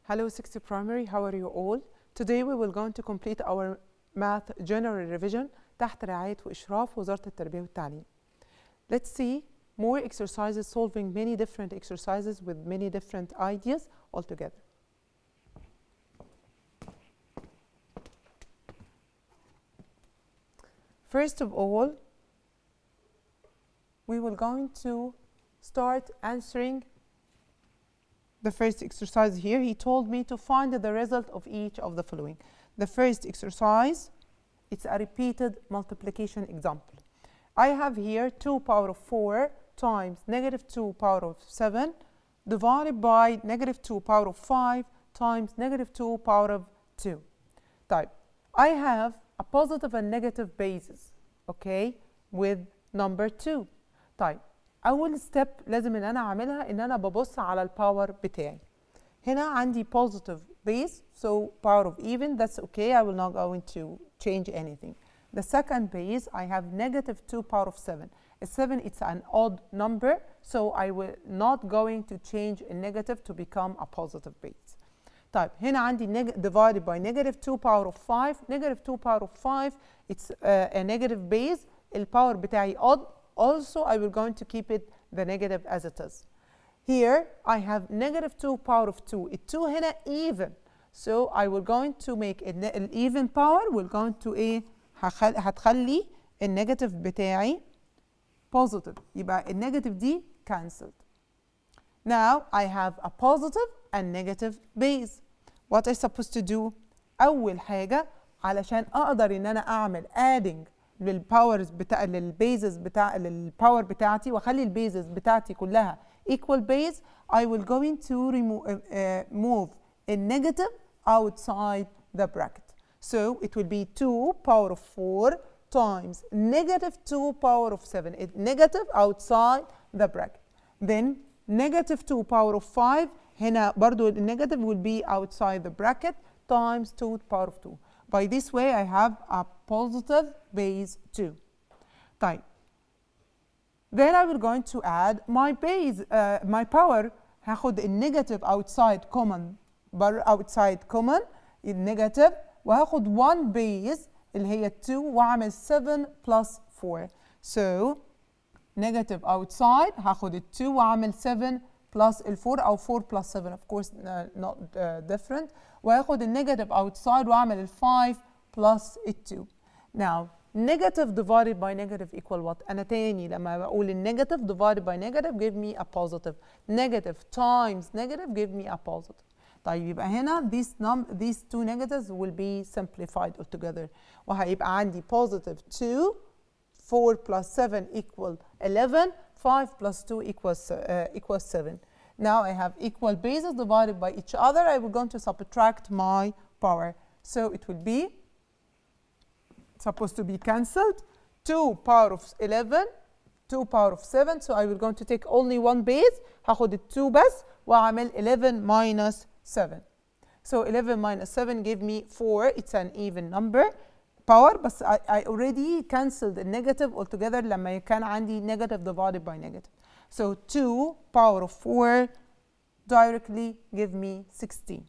Hello 60 Primary, how are you all? Today we will going to complete our math general revision تحت رعاية وإشراف وزارة التربية والتعليم. Let's see more exercises solving many different exercises with many different ideas all together. First of all, we will going to start answering the first exercise here. He told me to find the result of each of the following. The first exercise, it's a repeated multiplication example. I have here 2 power of 4 times negative 2 power of 7 divided by negative 2 power of 5 times negative 2 power of 2. Type. I have a positive and negative bases, okay, with number 2. طيب أول step لازم إن أنا أعملها إن أنا ببص على الباور بتاعي. هنا عندي positive base, so power of even, that's okay, I will not going to change anything. The second base, I have negative 2 power of 7. 7, it's an odd number, so I will not going to change a negative to become a positive base. طيب هنا عندي divided by negative 2 power of 5. Negative 2 power of 5, it's a negative base. الباور بتاعي odd. Also, I will going to keep it the negative as it is. Here, I have negative 2 power of 2. 2 هنا even. So, I will going to make an even power. Will going to إيه؟ هتخلي النيجاتيف بتاعي positive. يبقى النيجاتيف دي cancelled. Now, I have a positive and negative base. What I supposed to do? أول حاجة علشان أقدر إن أنا أعمل adding للباورز بتاع للبيزز بتاع للباور بتاعتي واخلي البيزز بتاعتي كلها equal base. I will going to move a negative outside the bracket. So it will be 2 power of 4 times negative 2 power of 7. It's negative outside the bracket. Then negative 2 power of 5 هنا برضو النيجاتيف will be outside the bracket times 2 power of 2. By this way, I have a positive base 2. طيب. Then I will going to add my base, my power. هاخد النيجاتيف outside common, outside common النيجاتيف وهاخد 1 base اللي هي 2 واعمل 7 plus 4. So negative outside هاخد 2 واعمل 7 plus 4 أو 4 plus 7, of course not different. وهاخد النيجاتيف outside واعمل 5 plus 2. Now negative divided by negative equal what? أنا تاني لما بقول النيجاتيف divided by negative give me a positive. Negative times negative give me a positive. طيب يبقى هنا these two negatives will be simplified altogether. وهيبقى عندي positive 2, 4 plus 7 equal 11, 5 plus 2 equals 7. Now I have equal bases divided by each other. I will going to subtract my power. So it will be supposed to be cancelled. 2 power of 11, 2 power of 7. So I will going to take only one base. هاخد 2 بس وأعمل 11 minus 7. So 11 minus 7 give me 4. It's an even number. Power بس I already cancelled the negative altogether لما كان عندي negative divided by negative. So 2 power of 4 directly give me 16.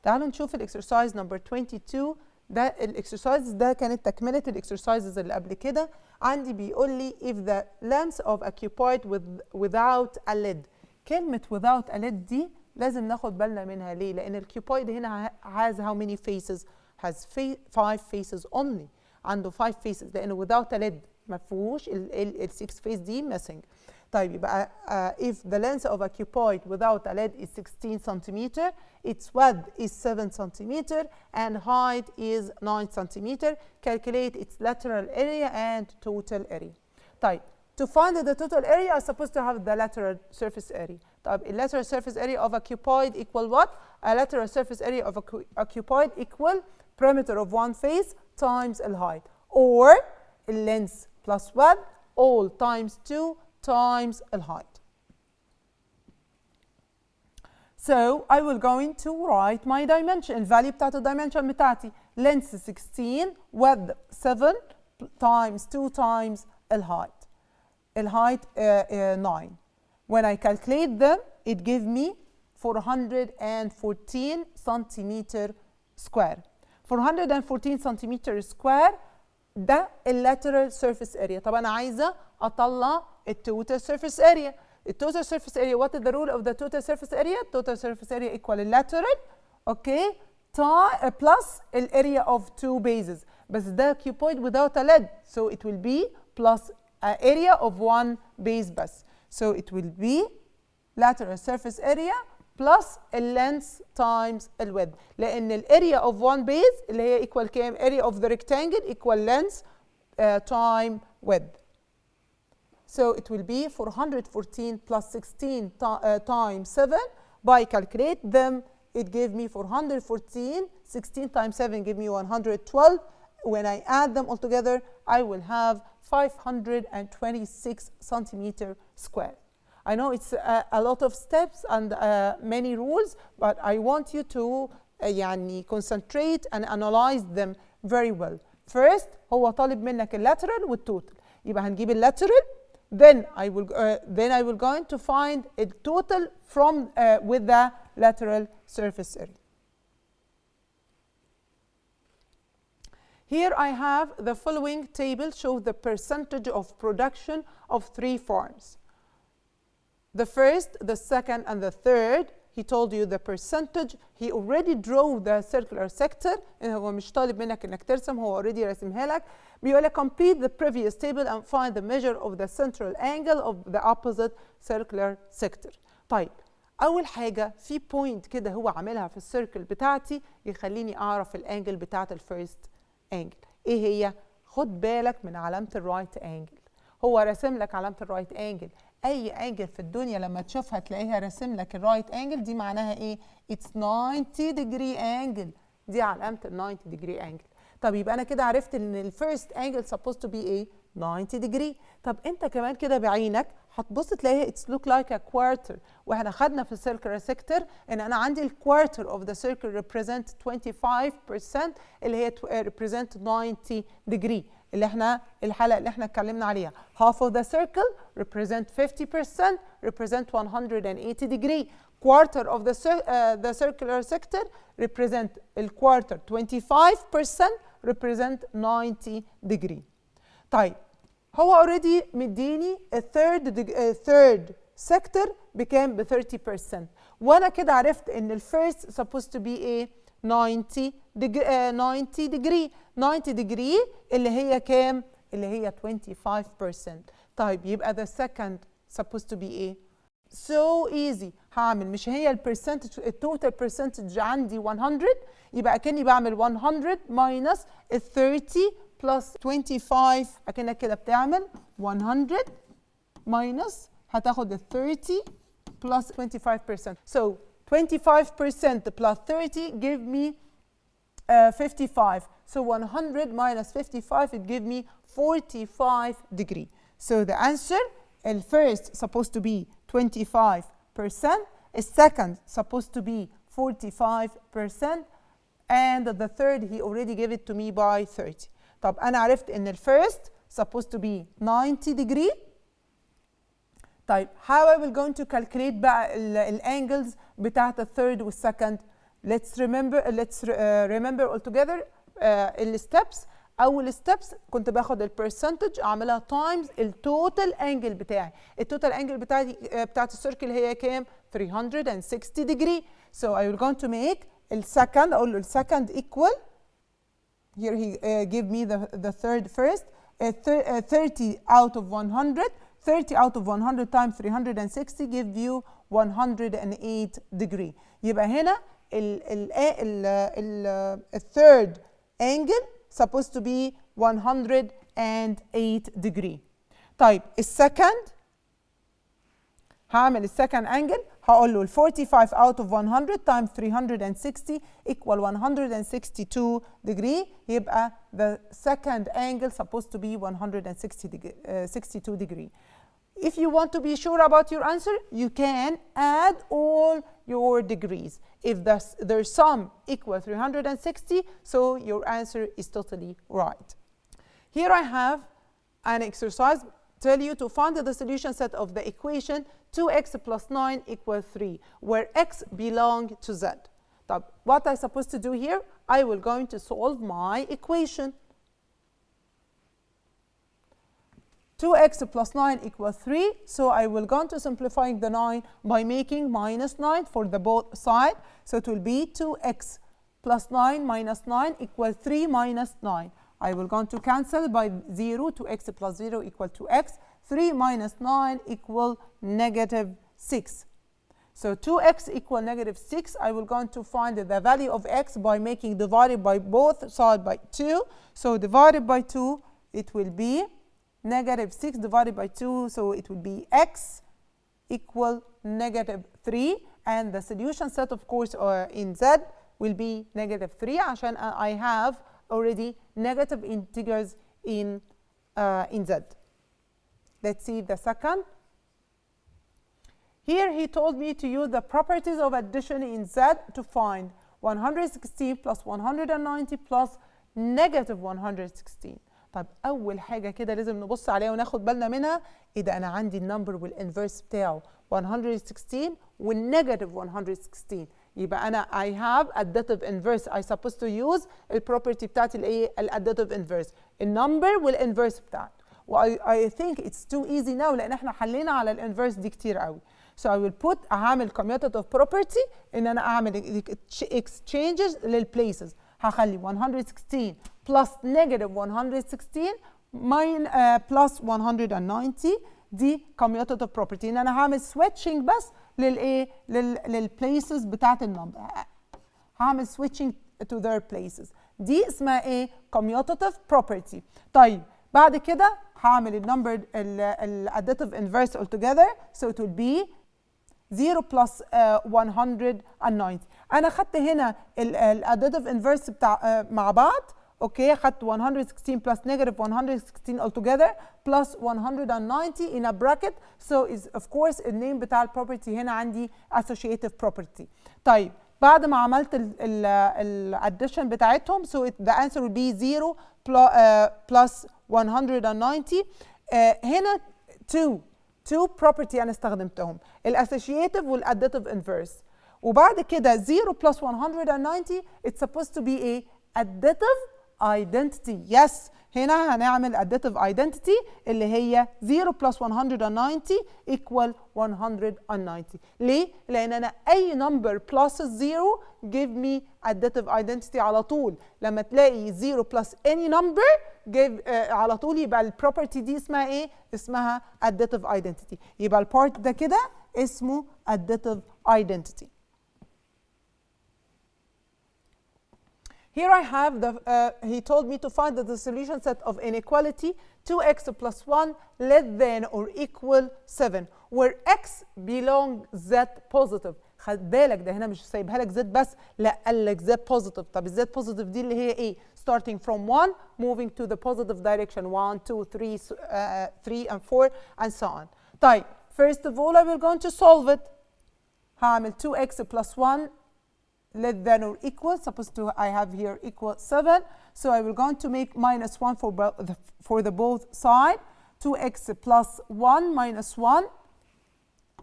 تعالوا نشوف الexercise number 22. ده الexercise ده كانت تكملة الexercises اللي قبل كده. عندي بيقول لي if the length of occupied without a lid. كلمة without a lid دي لازم ناخد بالنا منها ليه؟ لأن occupied هنا has how many faces? Has 5 faces only. عنده 5 faces لأنه without a lid ما فيهوش ال 6 face دي missing. طيب يبقى if the length of occupied without a lid is 16 centimeter, its width is 7 centimeter and height is 9 centimeter. Calculate its lateral area and total area. طيب to find the total area I'm supposed to have the lateral surface area. طيب the lateral surface area of occupied equal what? A lateral surface area of occupied equal perimeter of one face times the height, or length plus width all times 2 times the height. So I will going to write my dimension. الفاليو بتاعت الدايمنشن بتاعتي length 16, width 7 times 2 times the height. The height 9. When I calculate them, it gives me 414 centimeter square. 414 centimeter square ده اللاترال سيرفيس اريا. طب انا عايزه اطلع التوتال سيرفيس اريا. التوتال سيرفيس اريا what is the rule of the total surface area? total surface area equal lateral okay plus الاريا of two bases. بس ده cuboid without a lid so it will be plus area of one base بس. So it will be lateral surface area plus length times width. لأن الاريا of one base اللي هي equal كام؟ area of the rectangle equal length time width. So it will be 414 plus 16 times 7. By calculate them, it gave me 414. 16 times 7 give me 112. When I add them all together, I will have 526 centimeter square. I know it's a lot of steps and many rules, but I want you to يعني concentrate and analyze them very well. First هو طالب منك اللاترال والتوتال. يبقى هنجيب اللاترال. Then I will going to find a total from with the lateral surface area. Here I have the following table shows the percentage of production of three farms. The first, the second, and the third. He told you the percentage. He already drew the circular sector. هو مش طالب منك انك ترسم، هو already رسمها لك. بيقول لك complete the previous table and find the measure of the central angle of the opposite circular sector. طيب أول حاجة في point كده هو عاملها في السيركل بتاعتي يخليني أعرف الانجل بتاعت الفيرست انجل. إيه هي؟ خد بالك من علامة الرايت انجل. هو راسم لك علامة الرايت انجل. اي انجل في الدنيا لما تشوفها تلاقيها راسم لك الرايت انجل دي معناها ايه؟ اتس 90 degree انجل. دي علامه ال 90 degree انجل. طب يبقى انا كده عرفت ان الفيرست انجل supposed to be ايه؟ 90 degree. طب انت كمان كده بعينك هتبص تلاقيها اتس لوك لايك ا كوارتر، واحنا خدنا في السيركلر سيكتور ان انا عندي الكوارتر اوف ذا سيركل ريبريزنت 25% اللي هي ريبريزنت 90 degree اللي احنا الحلقه اللي احنا اتكلمنا عليها. Half of the circle represent 50% represent 180 degree. Quarter of the circular sector represent الكوارتر 25% represent 90 degree. طيب هو already مديني third sector بكام؟ ب 30%. وانا كده عرفت ان الفيرست supposed to be ايه؟ 90 degree. 90 degree اللي هي كام؟ اللي هي 25%. طيب يبقى the second supposed to be ايه؟ so easy. هعمل مش هي البرسنتج التوتال برسنتج عندي 100 يبقى اكني بعمل 100 minus ال 30 plus 25 اكنك كده بتعمل 100 minus هتاخد ال 30 plus 25%. So 25% plus 30 give me 55. So 100 minus 55 it give me 45 degree. So the answer, the first supposed to be 25%, the second supposed to be 45%, and the third he already gave it to me by 30. طب أنا عرفت إن first supposed to be 90 degree. طيب how I will going to calculate بقى الangles بتاعت الثيرد والسكند. Let's remember all together الستبس. أول ستبس كنت باخد البرسنتج أعملها times التوتال أنجل بتاعي. التوتال أنجل بتاعت السيركل هي كام؟ 360 degree. So I will going to make السكند أقول له السكند equal. Here he give me the third first. 30 out of 100. 30 out of 100 times 360 give you 108 degree. يبقى هنا ال third angle supposed to be 108 degree. طيب السكند هعمل السكند angle هقول له ال 45 out of 100 times 360 equal 162 degree. يبقى the second angle supposed to be 162 degree. If you want to be sure about your answer, you can add all your degrees. If their sum equals 360, so your answer is totally right. Here I have an exercise tell you to find the solution set of the equation 2x plus 9 equals 3, where x belong to z. طب what I supposed to do here? I will going to solve my equation. 2x plus 9 equals 3, so I will go to simplifying the 9 by making minus 9 for the both side. So it will be 2x plus 9 minus 9 equals 3 minus 9. I will go to cancel by 0. 2x plus 0 equal 2x. 3 minus 9 equal negative 6. So 2x equal negative 6. I will go to find the value of x by making divided by both sides by 2. So divided by 2, it will be negative 6 divided by 2, so it will be x equal negative 3, and the solution set, of course, in z will be negative 3 عشان I have already negative integers in z. Let's see the second. Here he told me to use the properties of addition in z to find 116 plus 190 plus negative 116. طيب أول حاجة كده لازم نبص عليها وناخد بالنا منها، إيه ده؟ أنا عندي النمبر والإنفرس بتاعه 116 والنيجاتيف 116، يبقى أنا I have additive inverse. I supposed to use البروبرتي بتاعتي الإيه؟ الadditive inverse، النمبر والإنفرس بتاعته. I think it's too easy now لأن إحنا حلينا على الإنفرس دي كتير قوي. So I will put هعمل commutative property إن أنا أعمل exchanges للplaces. هخلي 116 plus negative 116 plus 190 دي commutative property، ان انا هعمل switching بس للايه؟ للplaces بتاعت النمبر، هعمل switching to their places، دي اسمها ايه؟ commutative property. طيب بعد كده هعمل النمبر الadditive inverse altogether، so it will be 0 plus 190. أنا خدت هنا الadditive inverse بتاع مع بعض، أوكي، خدت 116 plus negative 116 altogether plus 190 in a bracket. So is of course النيم بتاع البروبرتي هنا عندي associative property. طيب بعد ما عملت الaddition بتاعتهم so the answer will be 0 plus 190. هنا two property أنا استخدمتهم، الاسوشيتيف والاديتيف انفيرس، وبعد كده 0 plus 190 it's supposed to be a additive identity. yes هنا هنعمل additive identity اللي هي 0 plus 190 equal 190. ليه؟ لأن أنا أي number plus 0 give me additive identity على طول. لما تلاقي 0 plus any number give على طول يبقى البروبرتي دي اسمها إيه؟ اسمها additive identity. يبقى البارت ده كده اسمه additive identity. Here I have he told me to find the solution set of inequality 2x plus 1 less than or equal 7 where x belong z positive. خد بالك ده هنا مش سايبها لك z بس، لا قال لك z positive. طب الz positive دي اللي هي ايه؟ starting from 1 moving to the positive direction 1 2 3 and 4 and so on. طيب first of all I will going to solve it. هعمل 2x plus 1 less than or equal, supposed to I have here equal 7, so I will going to make minus 1 for the both side. 2x plus 1 minus 1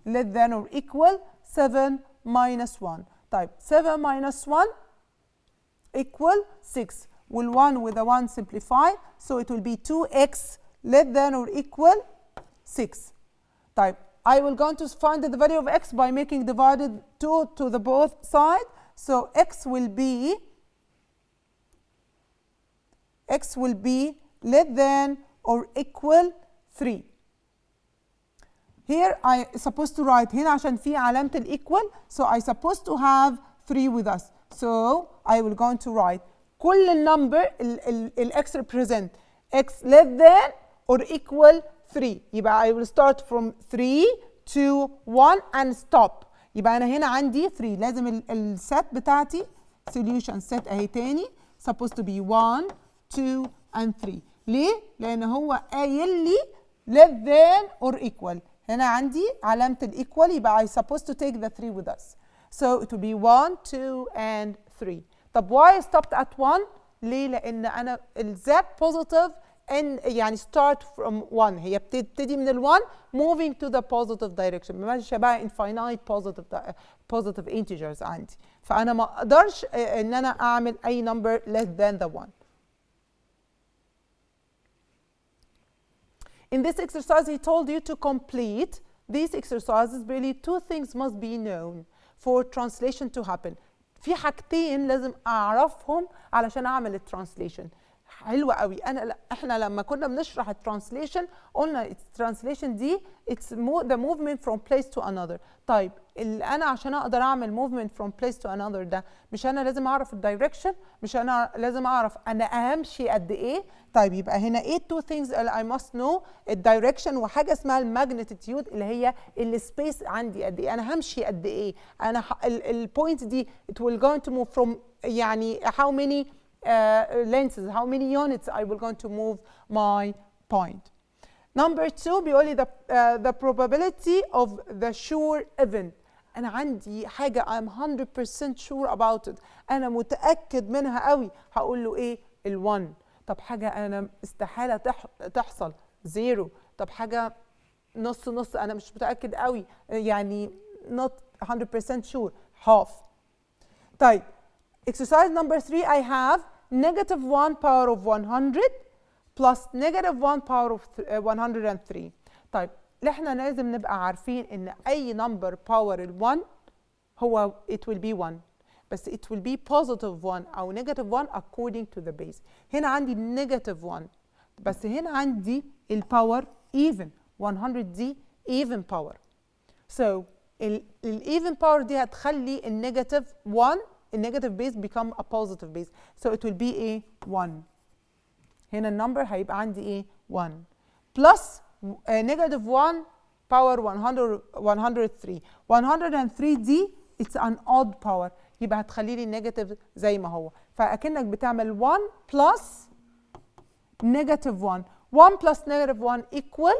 less than or equal 7 minus 1. طيب 7 minus 1 equal 6. Will 1 with a 1 simplify, so it will be 2x less than or equal 6. طيب I will going to find the value of x by making divided 2 to the both sides. So x will be less than or equal 3. Here I supposed to write هنا عشان في علامة equal, so I supposed to have 3 with us. So I will going to write كل النمبر x represent x less than or equal 3. يبقى I will start from 3 to 1 and stop. يبقى أنا هنا عندي 3، لازم السيت بتاعتي solution set أهي تاني supposed to be 1 2 and 3. ليه؟ لأن هو قايل لي less than or equal. هنا عندي علامة الإيكوال يبقى I supposed to take the 3 with us. So it will be 1 2 and 3. طب why I stopped at 1؟ ليه؟ لأن أنا الZ positive يعني start from 1. هي بتبتدي من ال1 moving to the positive direction. ماشيه بقى infinite positive integers عندي. فانا ما اقدرش ان انا اعمل اي number less than the 1. In this exercise, he told you to complete these exercises. Really, two things must be known for translation to happen. في حاجتين لازم اعرفهم علشان اعمل الترانسليشن. حلوة قوي. احنا لما كنا بنشرح الترانسليشن قلنا الترانسليشن دي it's the movement from place to another. طيب انا عشان اقدر اعمل movement from place to another ده مش انا لازم اعرف الدايركشن، مش انا لازم اعرف انا همشي قد ايه. طيب يبقى هنا ايه two things I must know؟ الدايركشن وحاجه اسمها الماجنتيود اللي هي السبيس عندي قد ايه، انا همشي قد ايه، انا البوينت دي it will going to move from يعني how many lenses, how many units I will going to move my point. Number 2 بيقول لي the probability of the sure event. أنا عندي حاجة I'm 100% sure about it. أنا متأكد منها قوي. هقول له إيه؟ ال1. طب حاجة أنا استحالة تحصل 0. طب حاجة نص نص أنا مش متأكد قوي يعني not 100% sure half. طيب exercise number 3 I have negative 1 power of 100 plus negative 1 power of 103. طيب احنا لازم نبقى عارفين ان اي number power ال1 هو it will be 1 بس it will be positive 1 او negative 1 according to the base. هنا عندي negative 1 بس هنا عندي الباور even 100 دي even power. So even power دي هتخلي النيجاتيف 1 النيجاتيف بيس become a positive base. So it will be a 1. هنا النمبر هيبقى عندي ايه 1 plus negative 1 power 103. 103 دي it's an odd power يبقى هتخلي لي النيجاتيف زي ما هو. فأكنك بتعمل 1 plus negative 1. 1 plus negative 1 equal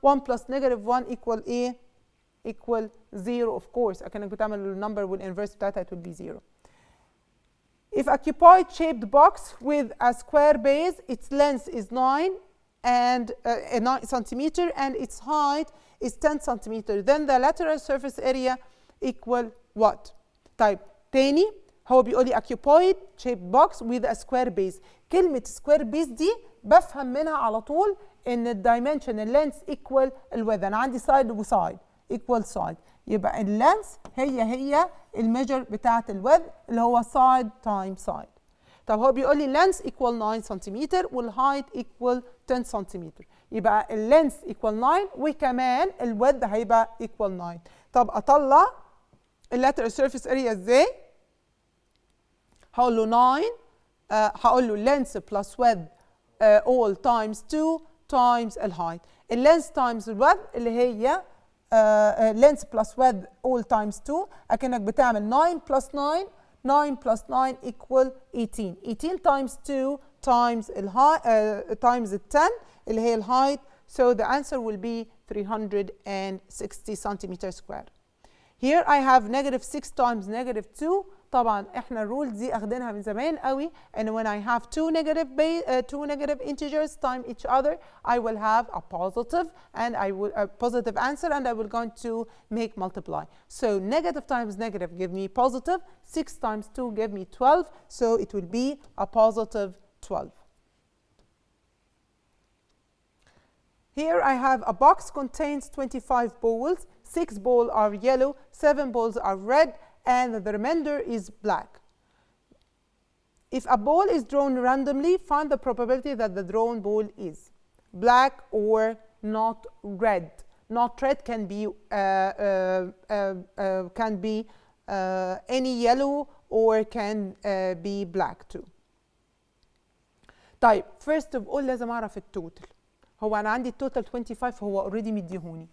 1 plus negative 1 equal ايه؟ equal 0 of course. أكنك بتعمل النمبر والinverse بتاعتها it will be 0. If occupied shaped box with a square base, its length is 9 centimeter and its height is 10 centimeter, then the lateral surface area equal what? طيب تاني هو بيقول لي occupied shaped box with a square base. كلمة square base دي بفهم منها على طول إن الدايمنشن اللينث equal الويدث. أنا عندي side وسايد equal side يبقى اللينث هي الميجر بتاعت الويدث اللي هو side times side. طب هو بيقول لي length equal 9 سنتيمتر والهايت equal 10 سنتيمتر يبقى اللينث equal 9 وكمان الويدث هيبقى equal 9. طب أطلع اللاترال سيرفيس اريا ازاي؟ هقول له 9 هقول له length plus width all times 2 times الهايت. اللينث times الويدث اللي هي length plus width all times 2 أكنك بتعمل 9 plus 9 9 plus 9 equal 18. 18 times 2 times times 10 اللي هي الهايت. So the answer will be 360 centimeter square. Here I have negative 6 times negative 2. طبعا احنا الرول دي اخدينها من زمان قوي and when I have two negative integers time each other I will have a positive and I will a positive answer and I will going to make multiply. So negative times negative give me positive, 6 times 2 give me 12, so it will be a positive 12. Here I have a box contains 25 balls. 6 balls are yellow, 7 balls are red, and the remainder is black. If a ball is drawn randomly, find the probability that the drawn ball is black or not red. Not red can be any yellow or can be black too. طيب first of all لازم أعرف التوتال. هو أنا عندي التوتال 25 هو already مديهوني.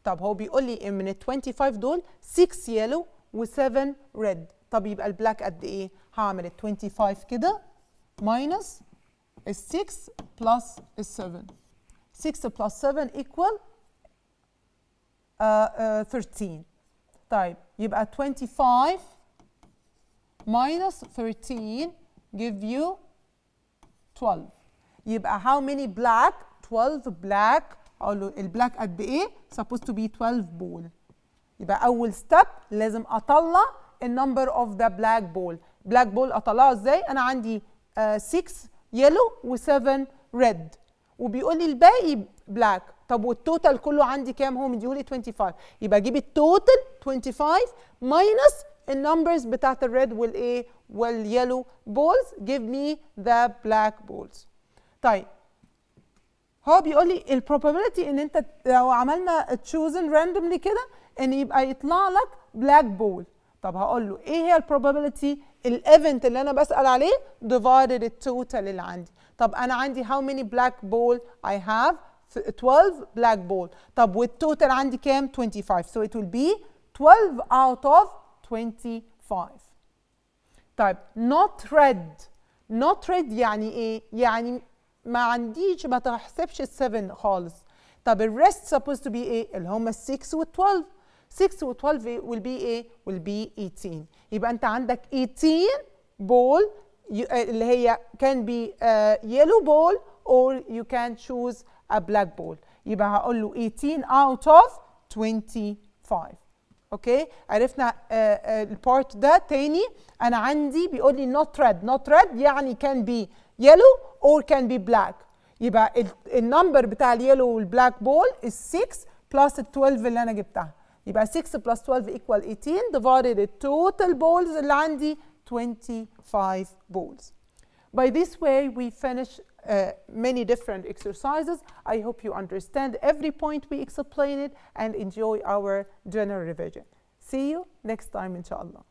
طب هو بيقول لي من ال 25 دول 6 يلو و7 ريد. طب يبقى البلاك قد ايه؟ هعمل ال 25 كده ماينس ال 6 بلس ال 7. 6 بلس 7 equal 13. طيب يبقى 25 minus 13 give you 12. يبقى how many black 12 black. اقول له البلاك قد ايه؟ supposed to be 12 ball. يبقى اول ستيب لازم اطلع النمبر اوف ذا بلاك بول. بلاك بول اطلعه ازاي؟ انا عندي 6 يلو و7 ريد وبيقول لي الباقي بلاك. طب والتوتال كله عندي كام؟ هو مديهولي 25. يبقى اجيب التوتال 25 ماينس النمبرز بتاعت الريد والايه واليلو بولز give me the black balls. طيب هو بيقول لي البروبابيلتي ان انت لو عملنا تشوزن راندوملي كده ان يبقى يطلع لك بلاك بول. طب هقول له ايه هي البروبابيلتي؟ الايفنت اللي انا بسال عليه divided التوتال اللي عندي. طب انا عندي how many black ball I have 12 black ball. طب والتوتال عندي كام؟ 25. so it will be 12 out of 25. طيب not red. not red يعني ايه؟ يعني ما عنديش، ما تحسبش ال7 خالص. طب الريست supposed to be ايه؟ اللي هم 6 و 12. 6 و 12 will be ايه؟ will be 18. يبقى انت عندك 18 ball اللي هي can be yellow ball or you can choose a black ball. يبقى هقول له 18 out of 25. اوكي عرفنا البارت ده. تاني انا عندي بيقول لي not red. not red يعني can be yellow or can be black. يبقى النمبر بتاع اليلو والبلاك بول is 6 plus ال 12 اللي انا جبتها. يبقى 6 plus 12 equal 18 divided the total balls اللي عندي 25 balls. By this way we finish many different exercises. I hope you understand every point we explained and enjoy our general revision. See you next time inshallah.